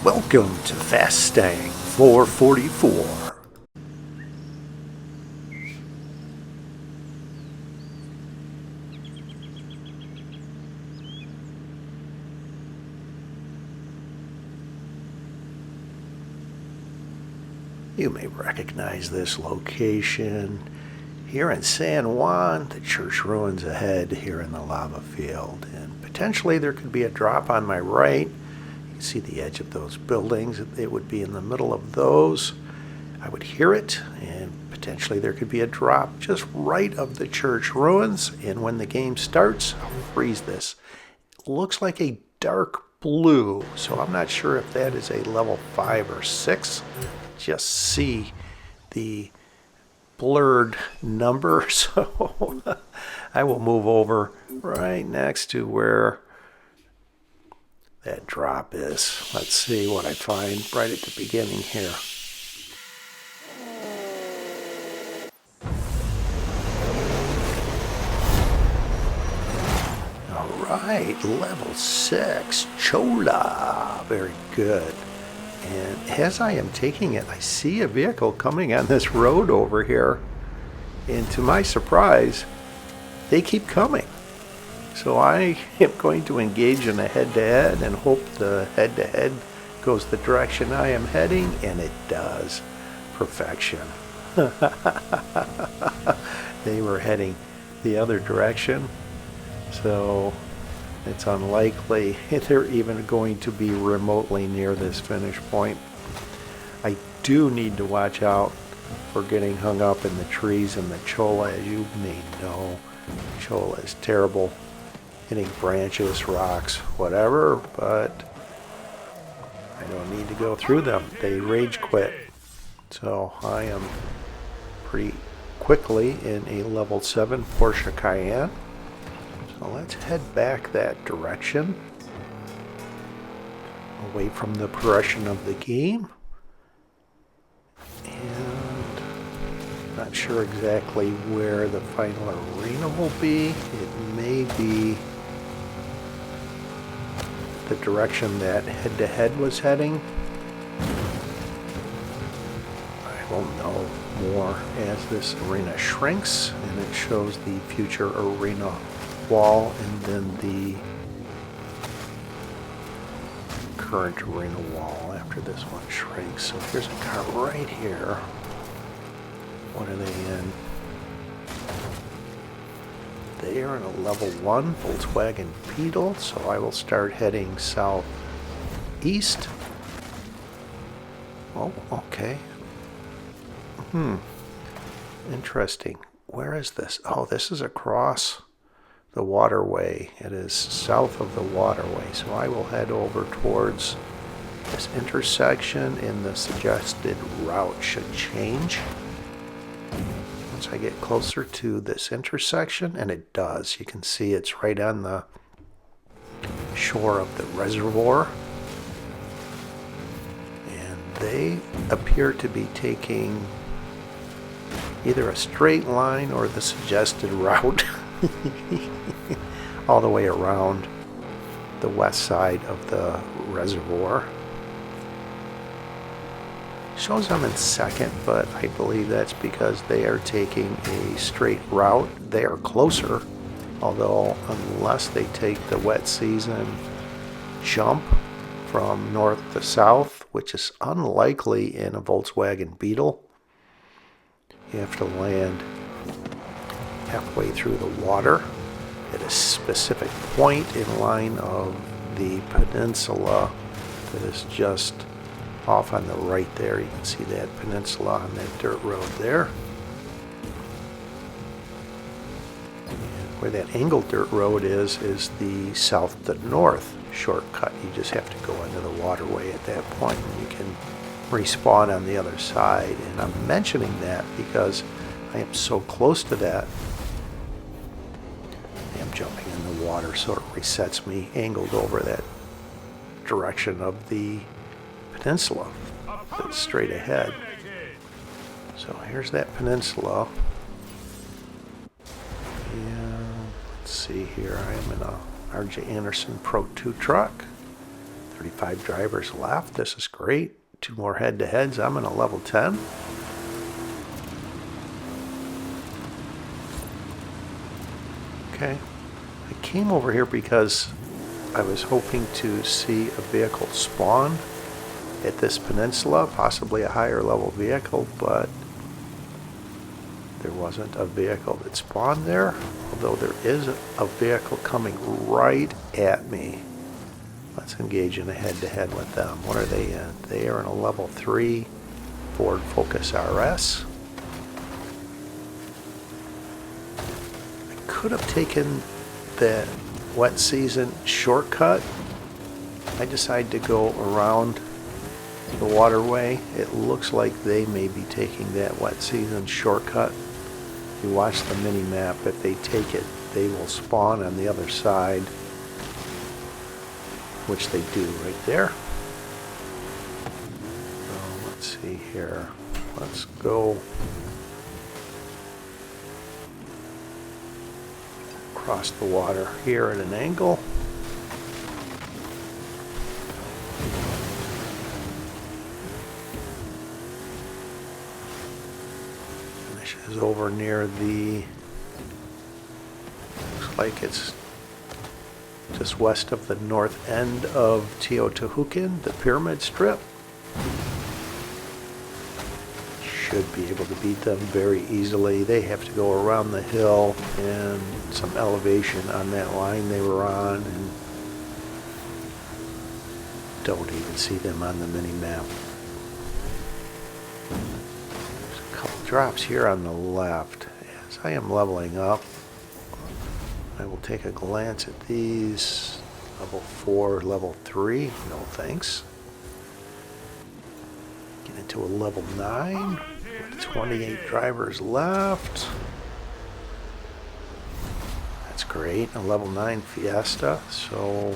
Welcome to Fastang 444. You may recognize this location here in San Juan. The church ruins ahead here in the lava field, and potentially there could be a drop on my right. You can see the edge of those buildings. It would be in the middle of those. I would hear it, and potentially there could be a drop just right of the church ruins. And when the game starts, I'll freeze this. It looks like a dark blue, so I'm not sure if that is a level 5 or 6. Just see the blurred number, so I will move over right next to where that drop is. Let's see what I find right at the beginning here. All right, level 6, Chola. Very good. And as I am taking it, I see a vehicle coming on this road over here. And to my surprise, they keep coming. So I am going to engage in a head-to-head and hope the head-to-head goes the direction I am heading, and it does. Perfection. They were heading the other direction, so it's unlikely they're even going to be remotely near this finish point. I do need to watch out for getting hung up in the trees in the Chola. As you may know, Chola is terrible hitting branches, rocks, whatever, but I don't need to go through them. They rage quit. So I am pretty quickly in a level 7 Porsche Cayenne. So let's head back that direction, away from the progression of the game. And not sure exactly where the final arena will be. It may be the direction that head-to-head was heading. I will know more as this arena shrinks and it shows the future arena wall and then the current arena wall after this one shrinks. So here's a car right here. What are they in? They are in a level 1 Volkswagen Beetle, so I will start heading southeast. Oh, okay. Interesting. Where is this? Oh, this is across the waterway. It is south of the waterway, so I will head over towards this intersection, and the suggested route should change once I get closer to this intersection, and it does. You can see it's right on the shore of the reservoir, and they appear to be taking either a straight line or the suggested route all the way around the west side of the reservoir. Shows I'm in second, but I believe that's because they are taking a straight route. They are closer, although unless they take the wet season jump from north to south, which is unlikely in a Volkswagen Beetle, you have to land halfway through the water at a specific point in line of the peninsula that is just off on the right there. You can see that peninsula on that dirt road there. And where that angled dirt road is the south to north shortcut. You just have to go into the waterway at that point, and you can respawn on the other side. And I'm mentioning that because I am so close to that. I am jumping in the water, so it resets me angled over that direction of the peninsula that's straight ahead. So here's that peninsula. And let's see here. I am in a R.J. Anderson Pro 2 truck. 35 drivers left. This is great. 2 more head-to-heads. I'm in a level 10. Okay. I came over here because I was hoping to see a vehicle spawn at this peninsula, possibly a higher level vehicle, but there wasn't a vehicle that spawned there, although there is a vehicle coming right at me. Let's engage in a head-to-head with them. What are they in? They are in a level 3 Ford Focus RS. I could have taken the wet season shortcut. I decided to go around the waterway. It looks like they may be taking that wet season shortcut. If you watch the mini map, if they take it, they will spawn on the other side, which they do right there. So let's see here. Let's go across the water here at an angle. Is over near the, looks like it's just west of the north end of Teotihuacan, the pyramid strip. Should be able to beat them very easily. They have to go around the hill and some elevation on that line they were on, and don't even see them on the mini map. Drops here on the left. As I am leveling up, I will take a glance at these. Level 4, level 3, no thanks. Get into a level 9 with 28 drivers left. That's great, a level 9 Fiesta. So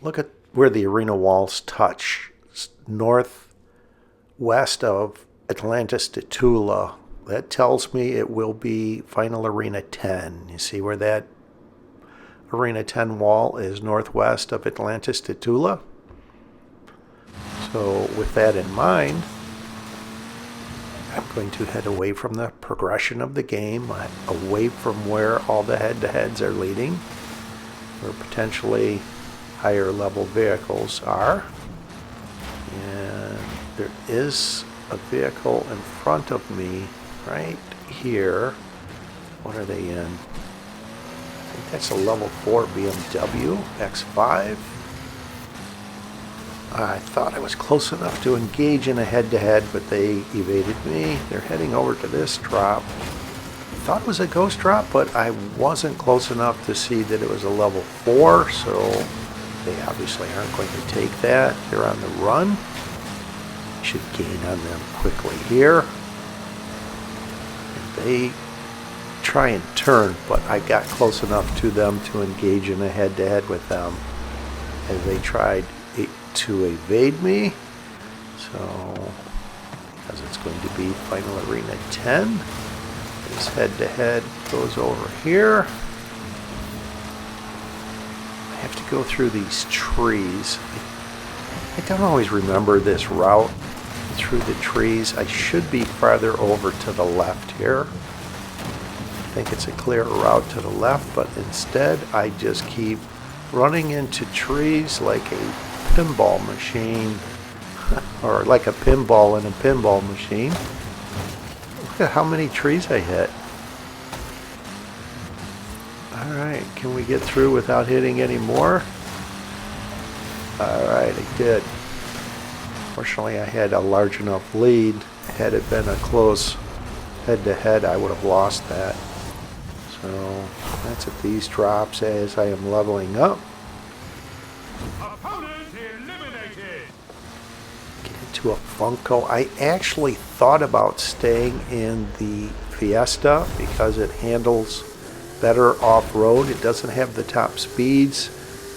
look at where the arena walls touch. It's northwest of Atlantis to Tula. That tells me it will be Final Arena 10. You see where that Arena 10 wall is northwest of Atlantis to Tula? So with that in mind, I'm going to head away from the progression of the game, away from where all the head-to-heads are leading, where potentially higher level vehicles are. And there is a vehicle in front of me right here. What are they in? I think that's a level 4 BMW X5. I thought I was close enough to engage in a head-to-head, but they evaded me. They're heading over to this drop. I thought it was a ghost drop, but I wasn't close enough to see that it was a level 4, so they obviously aren't going to take that. They're on the run. Should gain on them quickly here. And they try and turn, but I got close enough to them to engage in a head-to-head with them as they tried to evade me. So, because it's going to be Final Arena 10, this head-to-head goes over here. I have to go through these trees. I don't always remember this route through the trees. I should be farther over to the left here. I think it's a clearer route to the left, but instead I just keep running into trees like a pinball machine, or like a pinball in a pinball machine. Look at how many trees I hit. Alright, can we get through without hitting any more? Alright, I did. Fortunately, I had a large enough lead. Had it been a close head-to-head, I would have lost that. So that's at these drops as I am leveling up. Opponent eliminated. Get into a Funko. I actually thought about staying in the Fiesta because it handles better off-road. It doesn't have the top speeds.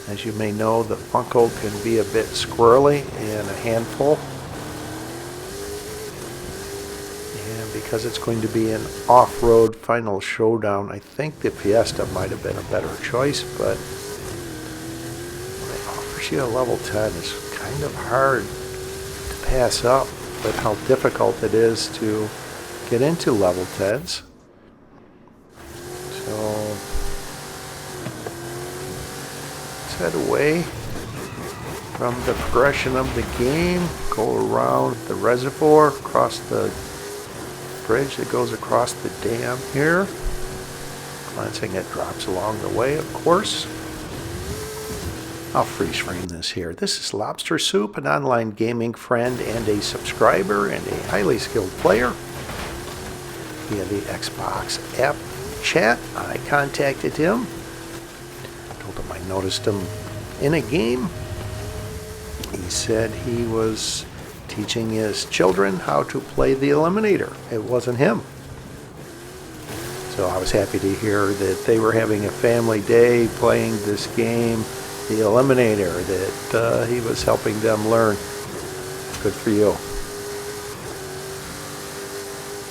As you may know, the Funko can be a bit squirrely and a handful. And because it's going to be an off-road Final Showdown, I think the Fiesta might have been a better choice, but they offer get you a level 10 is kind of hard to pass up with how difficult it is to get into level 10s. So let's head away from the progression of the game, go around the reservoir, across the bridge that goes across the dam here. Glancing at drops along the way, of course. I'll freeze frame this here. This is Lobstersoup, an online gaming friend and a subscriber and a highly skilled player. Via the Xbox app chat, I contacted him. Told him I noticed him in a game. He said he was teaching his children how to play the Eliminator. It wasn't him. So I was happy to hear that they were having a family day playing this game, the Eliminator, that he was helping them learn. Good for you.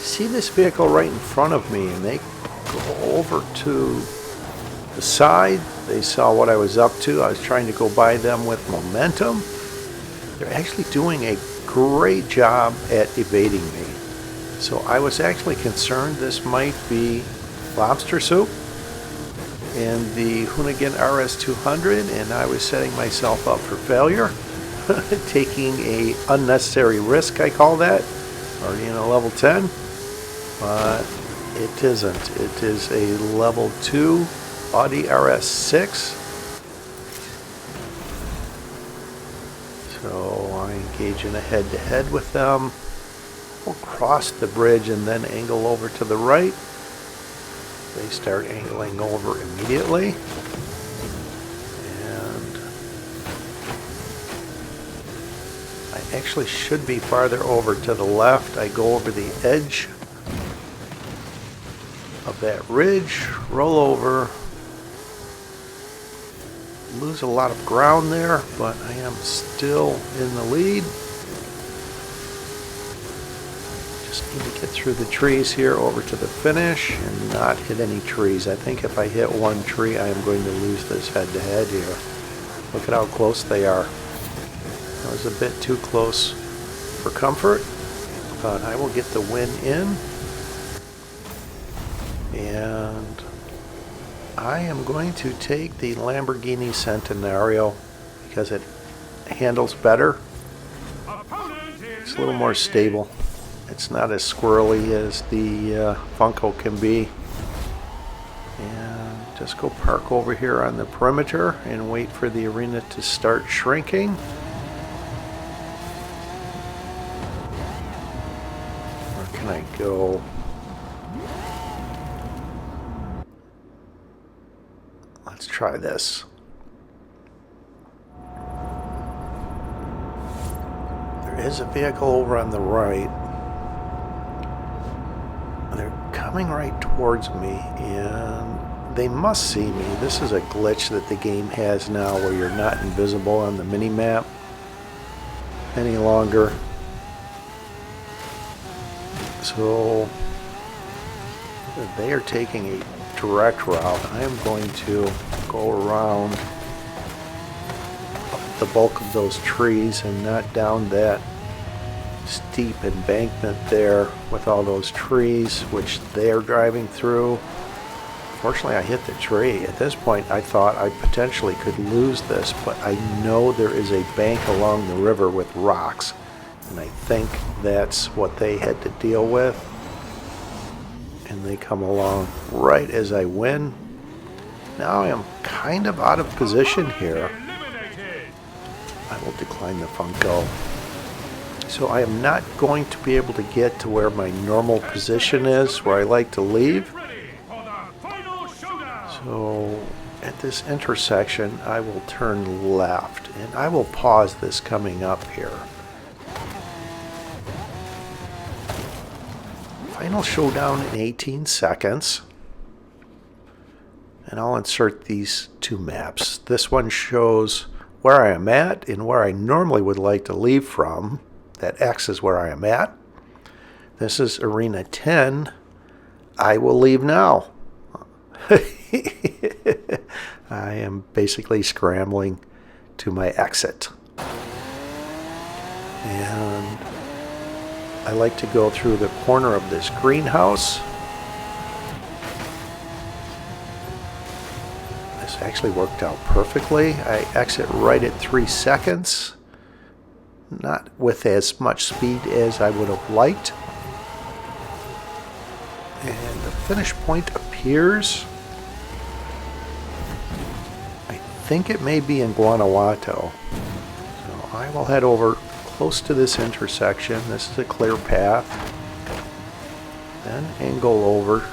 See this vehicle right in front of me, and they go over to the side. They saw what I was up to. I was trying to go by them with momentum. They're actually doing a great job at evading me. So I was actually concerned this might be Lobstersoup and the Hoonigan RS200, and I was setting myself up for failure. Taking a unnecessary risk, I call that. Already in a level 10. But it isn't. It is a level 2 Audi RS6. So I engage in a head-to-head with them. We'll cross the bridge and then angle over to the right. They start angling over immediately. And I actually should be farther over to the left. I go over the edge of that ridge, roll over, lose a lot of ground there, but I am still in the lead. Just need to get through the trees here over to the finish and not hit any trees. I think if I hit one tree, I am going to lose this head-to-head here. Look at how close they are. That was a bit too close for comfort, but I will get the win in. And I am going to take the Lamborghini Centenario because it handles better. It's a little more stable. It's not as squirrely as the Funko can be. And just go park over here on the perimeter and wait for the arena to start shrinking. Where can I go? Let's try this. There is a vehicle over on the right. They're coming right towards me, and they must see me. This is a glitch that the game has now where you're not invisible on the mini-map any longer. So they are taking a direct route. I am going to go around the bulk of those trees and not down that steep embankment there with all those trees which they're driving through. Fortunately, I hit the tree. At this point, I thought I potentially could lose this, but I know there is a bank along the river with rocks, and I think that's what they had to deal with. And they come along right as I win. Now I am kind of out of position here. I will decline the Funko. So I am not going to be able to get to where my normal position is, where I like to leave. So at this intersection, I will turn left, and I will pause this coming up here. Final Showdown in 18 seconds. And I'll insert these two maps. This one shows where I am at and where I normally would like to leave from. That X is where I am at. This is Arena 10. I will leave now. I am basically scrambling to my exit. And I like to go through the corner of this greenhouse. This actually worked out perfectly. I exit right at 3 seconds. Not with as much speed as I would have liked. And the finish point appears. I think it may be in Guanajuato. So I will head over close to this intersection. This is a clear path. Then angle over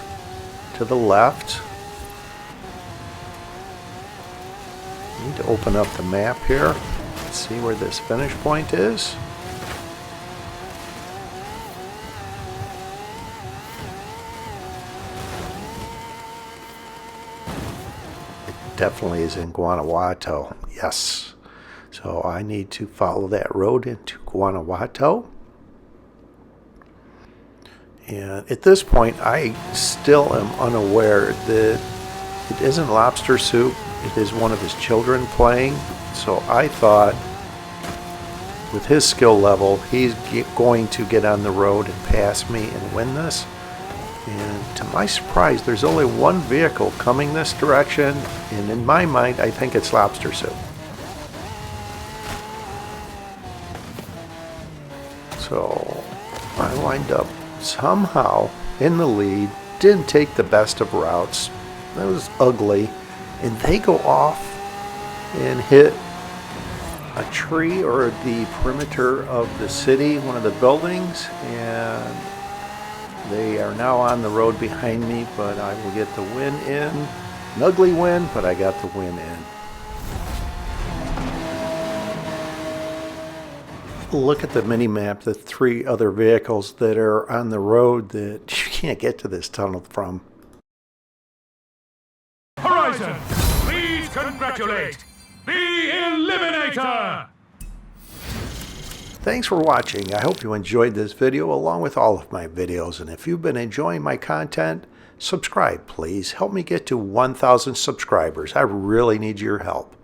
to the left. Need to open up the map here. Let's see where this finish point is. Definitely is in Guanajuato, yes. So I need to follow that road into Guanajuato. And at this point, I still am unaware that it isn't Lobster Soup. It is one of his children playing. So I thought with his skill level, he's going to get on the road and pass me and win this. And to my surprise, there's only one vehicle coming this direction, and in my mind, I think it's Lobster Soup. So I wind up somehow in the lead, didn't take the best of routes, that was ugly, and they go off and hit a tree or the perimeter of the city, one of the buildings, and they are now on the road behind me, but I will get the win in. An ugly win, but I got the win in. Look at the mini-map, the 3 other vehicles that are on the road that you can't get to this tunnel from. Horizon, please congratulate the Eliminator! Thanks for watching. I hope you enjoyed this video along with all of my videos. And if you've been enjoying my content, subscribe please. Help me get to 1,000 subscribers. I really need your help.